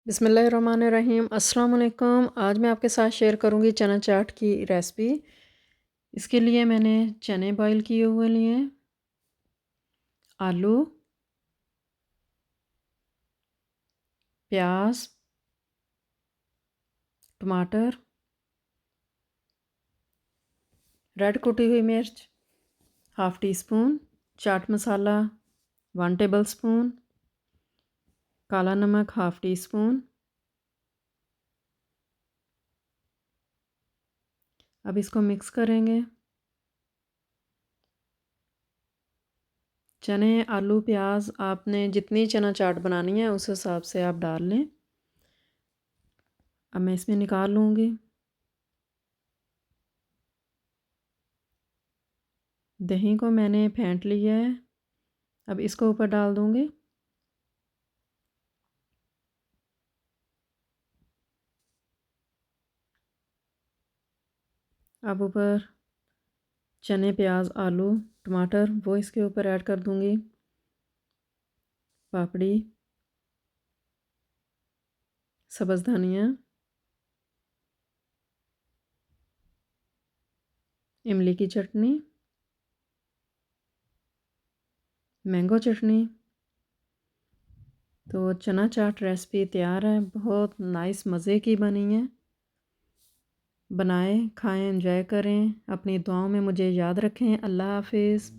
बिस्मिल्लाहिर्रहमानिर्रहीम। अस्सलाम वालेकुम। आज मैं आपके साथ शेयर करूंगी चना चाट की रेसिपी। इसके लिए मैंने चने बॉईल किए हुए लिए हैं, आलू, प्याज, टमाटर, रेड कुटी हुई मिर्च, half tea spoon, chaat masala 1 table spoon, काला नमक हाफ़ टी स्पून। अब इसको मिक्स करेंगे। चने, आलू, प्याज आपने जितनी चना चाट बनानी है उस हिसाब से आप डाल लें। अब मैं इसमें निकाल लूँगी। दही को मैंने फेंट लिया है। अब इसको ऊपर डाल दूँगी। अब ऊपर चने, प्याज, आलू, टमाटर वो इसके ऊपर ऐड कर दूँगी। पापड़ी, सब्ज़ धनिया, इमली की चटनी, मैंगो चटनी। तो चना चाट रेसिपी तैयार है। बहुत नाइस मज़े की बनी है। बनाएं, खाएं, एंजॉय करें। अपनी दुआओं में मुझे याद रखें। अल्लाह हाफ़िज़।